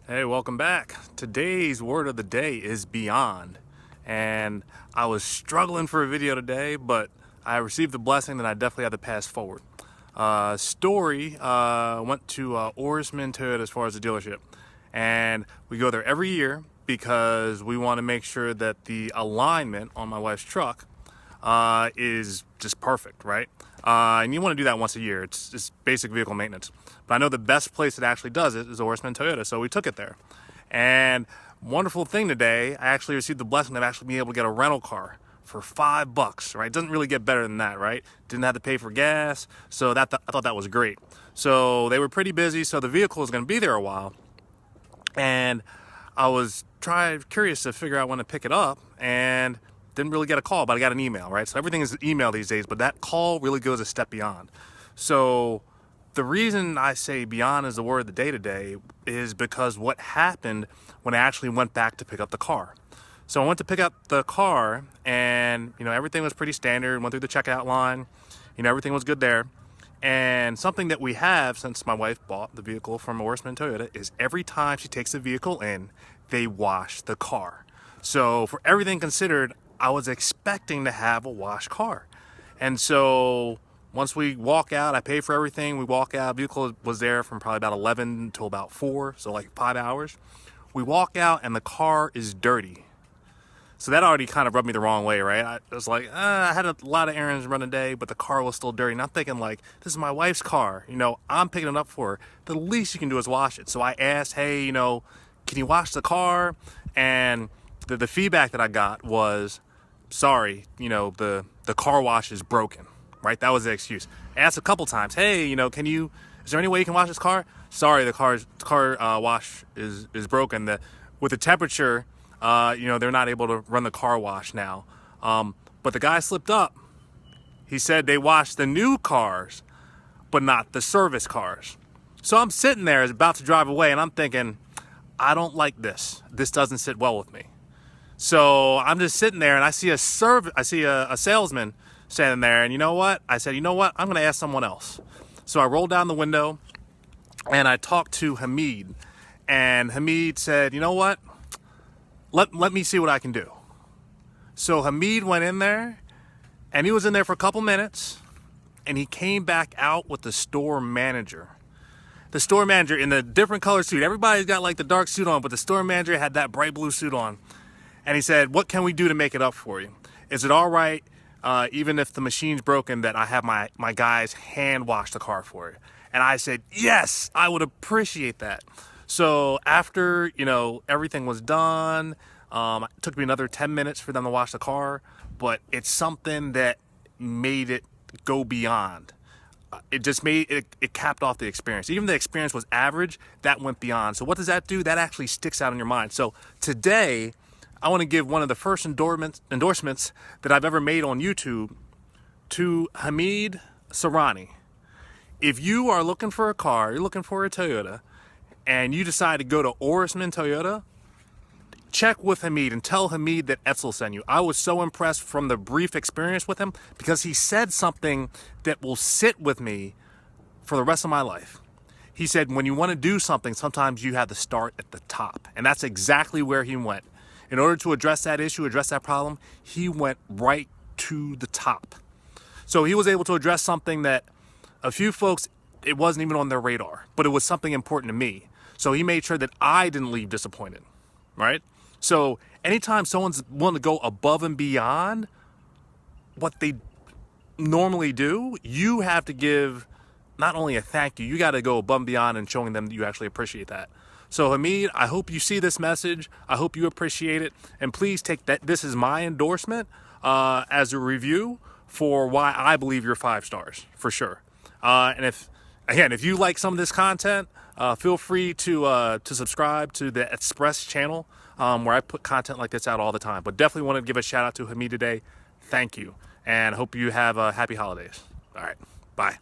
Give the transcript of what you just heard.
Hey, welcome back. Today's word of the day is beyond. And I was struggling for a video today, but I received the blessing that I definitely had to pass forward. Story went to Orisman Toyota as far as the dealership. And we go there every year because we want to make sure that the alignment on my wife's truck is just perfect, right? And you want to do that once a year. It's just basic vehicle maintenance. But I know the best place that actually does it is Orisman Toyota, so we took it there. And wonderful thing today, I actually received the blessing of actually being able to get a rental car for $5, right? Doesn't really get better than that, right? Didn't have to pay for gas, so I thought that was great. So they were pretty busy, so the vehicle was going to be there a while. And I was curious to figure out when to pick it up, and didn't really get a call, but I got an email, right? So everything is email these days, but that call really goes a step beyond. So the reason I say beyond is the word of the day today is because what happened when I actually went back to pick up the car. So I went to pick up the car and, everything was pretty standard, went through the checkout line, everything was good there. And something that we have since my wife bought the vehicle from Orisman Toyota is every time she takes the vehicle in, they wash the car. So for everything considered, I was expecting to have a washed car. And so once we walk out, I pay for everything. We walk out, vehicle was there from probably about 11 until about 4, so like 5 hours. We walk out and the car is dirty. So that already kind of rubbed me the wrong way, right? I was like, I had a lot of errands to run today, but the car was still dirty. And I'm thinking like, this is my wife's car. I'm picking it up for her. The least you can do is wash it. So I asked, hey, can you wash the car? And the feedback that I got was, sorry, the car wash is broken, right? That was the excuse. I asked a couple times, hey, is there any way you can wash this car? Sorry, the car wash is broken. With the temperature, they're not able to run the car wash now. But the guy slipped up. He said they wash the new cars, but not the service cars. So I'm sitting there, about to drive away, and I'm thinking, I don't like this. This doesn't sit well with me. So I'm just sitting there and I see a salesman standing there, and you know what? I said, I'm going to ask someone else. So I rolled down the window and I talked to Hamid, and Hamid said, you know what? Let me see what I can do. So Hamid went in there and he was in there for a couple minutes, and he came back out with the store manager. The store manager in the different color suit. Everybody's got like the dark suit on, but the store manager had that bright blue suit on. And he said, what can we do to make it up for you? Is it all right, even if the machine's broken, that I have my guys hand wash the car for you? And I said, yes, I would appreciate that. So after, everything was done, it took me another 10 minutes for them to wash the car, but it's something that made it go beyond. It just it capped off the experience. Even the experience was average, that went beyond. So what does that do? That actually sticks out in your mind. So today, I want to give one of the first endorsements that I've ever made on YouTube to Hamid Sarani. If you are looking for a car, you're looking for a Toyota, and you decide to go to Orisman Toyota, check with Hamid and tell Hamid that Etzel sent you. I was so impressed from the brief experience with him because he said something that will sit with me for the rest of my life. He said, when you want to do something, sometimes you have to start at the top. And that's exactly where he went. In order to address that issue, address that problem, he went right to the top. So he was able to address something that a few folks, it wasn't even on their radar, but it was something important to me. So he made sure that I didn't leave disappointed, right? So anytime someone's willing to go above and beyond what they normally do, you have to give not only a thank you, you got to go above and beyond and showing them that you actually appreciate that. So Hamid, I hope you see this message. I hope you appreciate it. And please take that. This is my endorsement as a review for why I believe you're 5 stars, for sure. And if you like some of this content, feel free to subscribe to the Express channel where I put content like this out all the time. But definitely want to give a shout out to Hamid today. Thank you. And hope you have happy holidays. All right. Bye.